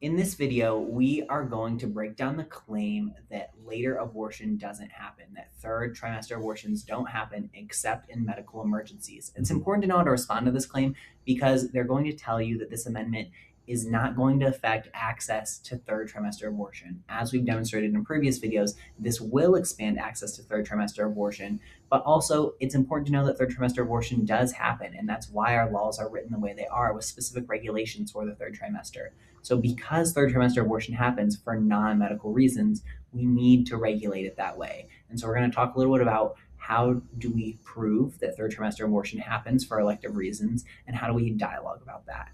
In this video, we are going to break down the claim that later abortion doesn't happen, that third trimester abortions don't happen except in medical emergencies. It's important to know how to respond to this claim because they're going to tell you that this amendment is not going to affect access to third trimester abortion. As we've demonstrated in previous videos, this will expand access to third trimester abortion, but also it's important to know that third trimester abortion does happen, and that's why our laws are written the way they are with specific regulations for the third trimester. So, because third trimester abortion happens for non medical reasons, we need to regulate it that way. And so, we're going to talk a little bit about how do we prove that third trimester abortion happens for elective reasons, and how do we dialogue about that.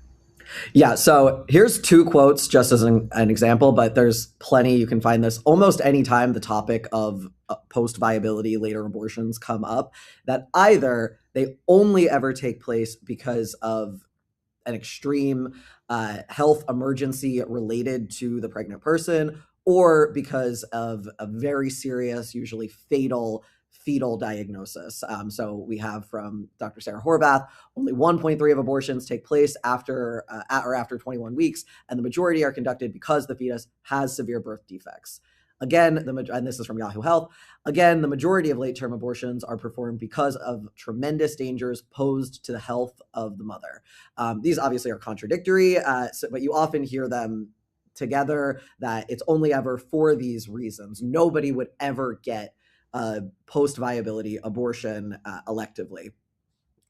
Yeah, so here's two quotes just as an example, but there's plenty. You can find this almost anytime the topic of post viability later abortions come up, that either they only ever take place because of an extreme health emergency related to the pregnant person, or because of a very serious, usually fatal fetal diagnosis. So we have from Dr. Sarah Horvath, only 1.3 of abortions take place after at or after 21 weeks, and the majority are conducted because the fetus has severe birth defects. Again, and this is from Yahoo Health, again, the majority of late-term abortions are performed because of tremendous dangers posed to the health of the mother. These obviously are contradictory, but you often hear them together, that it's only ever for these reasons. Nobody would ever get a post-viability abortion electively.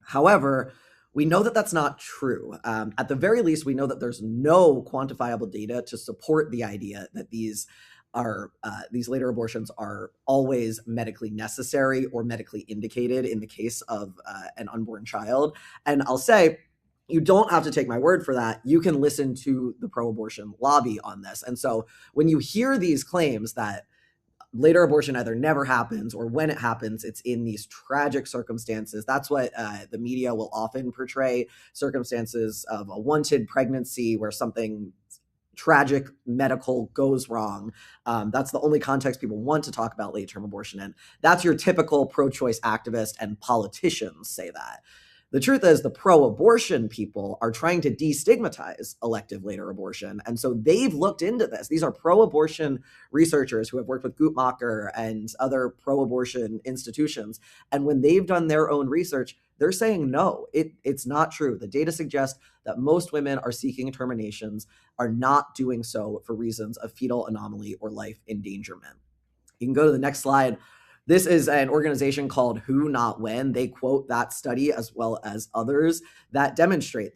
However, we know that that's not true. At the very least, we know that there's no quantifiable data to support the idea that these later abortions are always medically necessary or medically indicated in the case of an unborn child. And I'll say, you don't have to take my word for that. You can listen to the pro-abortion lobby on this. And so when you hear these claims that later abortion either never happens, or when it happens, it's in these tragic circumstances. That's what the media will often portray, circumstances of a wanted pregnancy where something tragic medical goes wrong. That's the only context people want to talk about late-term abortion in. That's your typical pro-choice activist, and politicians say that. The truth is, the pro-abortion people are trying to destigmatize elective later abortion. And so they've looked into this. These are pro-abortion researchers who have worked with Guttmacher and other pro-abortion institutions. And when they've done their own research, they're saying, no, it's not true. The data suggests that most women are seeking terminations are not doing so for reasons of fetal anomaly or life endangerment. You can go to the next slide. This is an organization called Who Not When. They quote that study as well as others that demonstrate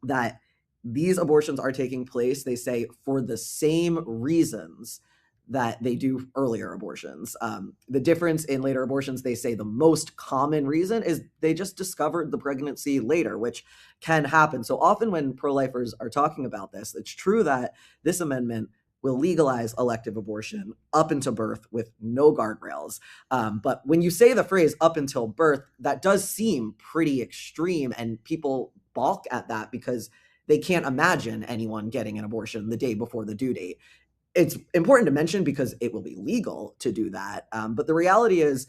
that these abortions are taking place, they say, for the same reasons that they do earlier abortions. The difference in later abortions, they say the most common reason is they just discovered the pregnancy later, which can happen. So often when pro-lifers are talking about this, it's true that this amendment will legalize elective abortion up until birth with no guardrails. But when you say the phrase up until birth, that does seem pretty extreme, and people balk at that because they can't imagine anyone getting an abortion the day before the due date. It's important to mention because it will be legal to do that. But the reality is,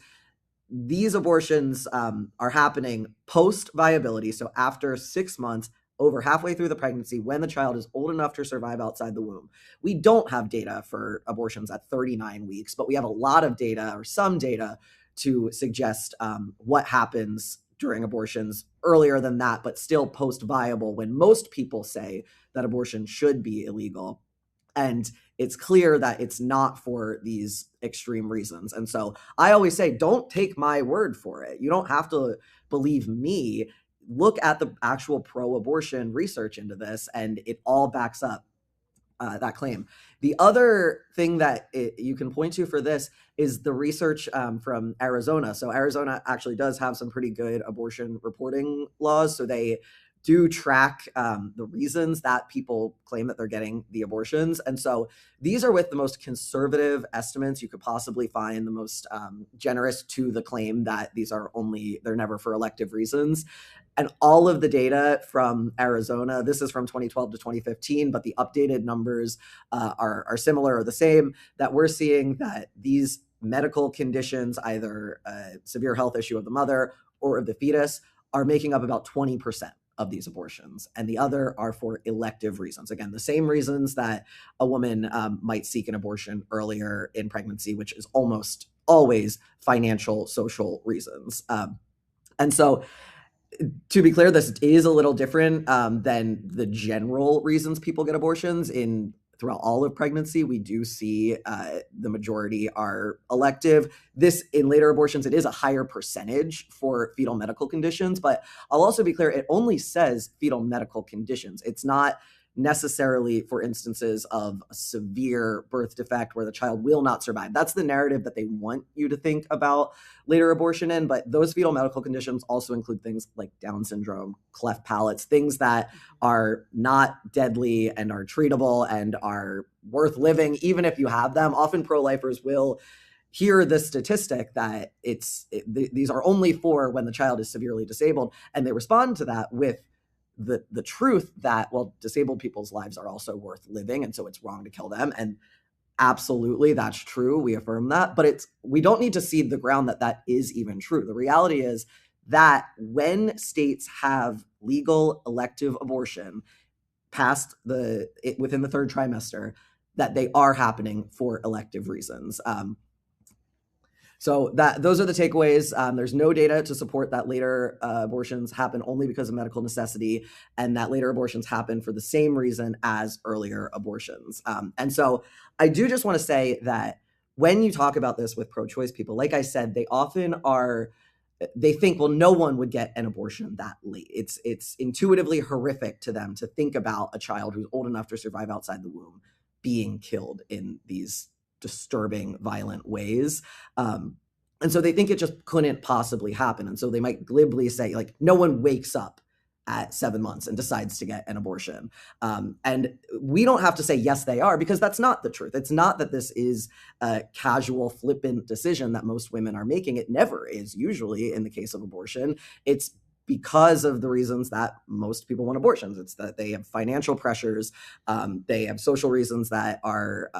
these abortions are happening post viability. So after 6 months, over halfway through the pregnancy, when the child is old enough to survive outside the womb. We don't have data for abortions at 39 weeks, but we have a lot of data, or some data, to suggest what happens during abortions earlier than that, but still post viable, when most people say that abortion should be illegal. And it's clear that it's not for these extreme reasons. And so I always say, don't take my word for it. You don't have to believe me. Look at the actual pro-abortion research into this, and it all backs up that claim. The other thing that you can point to for this is the research from Arizona. So Arizona actually does have some pretty good abortion reporting laws. So they do track the reasons that people claim that they're getting the abortions. And so these are with the most conservative estimates you could possibly find, the most generous to the claim that they're never for elective reasons. And all of the data from Arizona, this is from 2012 to 2015, but the updated numbers are similar or the same, that we're seeing that these medical conditions, either a severe health issue of the mother or of the fetus, are making up about 20% of these abortions, and the other are for elective reasons. Again, the same reasons that a woman might seek an abortion earlier in pregnancy, which is almost always financial, social reasons. And so, to be clear, this is a little different than the general reasons people get abortions. In throughout all of pregnancy, we do see the majority are elective. This in later abortions, it is a higher percentage for fetal medical conditions, but I'll also be clear, it only says fetal medical conditions. It's not necessarily for instances of a severe birth defect where the child will not survive. That's the narrative that they want you to think about later abortion in, but those fetal medical conditions also include things like Down syndrome, cleft palates, things that are not deadly and are treatable and are worth living, even if you have them. Often pro-lifers will hear this statistic that these are only for when the child is severely disabled, and they respond to that with the truth that, well, disabled people's lives are also worth living, and so it's wrong to kill them. And absolutely, that's true. We affirm that, but we don't need to cede the ground that that is even true. The reality is that when states have legal elective abortion past within the third trimester, that they are happening for elective reasons. So those are the takeaways. There's no data to support that later abortions happen only because of medical necessity, and that later abortions happen for the same reason as earlier abortions. And so I do just want to say that when you talk about this with pro-choice people, like I said, they think, well, no one would get an abortion that late. It's intuitively horrific to them to think about a child who's old enough to survive outside the womb being killed in these disturbing, violent ways. And so they think it just couldn't possibly happen. And so they might glibly say, like, no one wakes up at 7 months and decides to get an abortion. And we don't have to say, yes, they are, because that's not the truth. It's not that this is a casual, flippant decision that most women are making. It never is, usually, in the case of abortion. It's because of the reasons that most people want abortions. It's that they have financial pressures, they have social reasons that are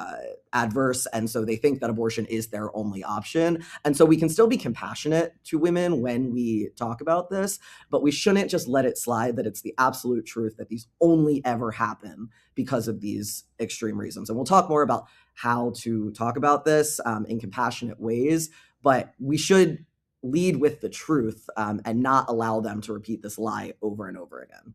adverse, and so they think that abortion is their only option. And so we can still be compassionate to women when we talk about this, but we shouldn't just let it slide that it's the absolute truth that these only ever happen because of these extreme reasons. And we'll talk more about how to talk about this in compassionate ways, but we should lead with the truth and not allow them to repeat this lie over and over again.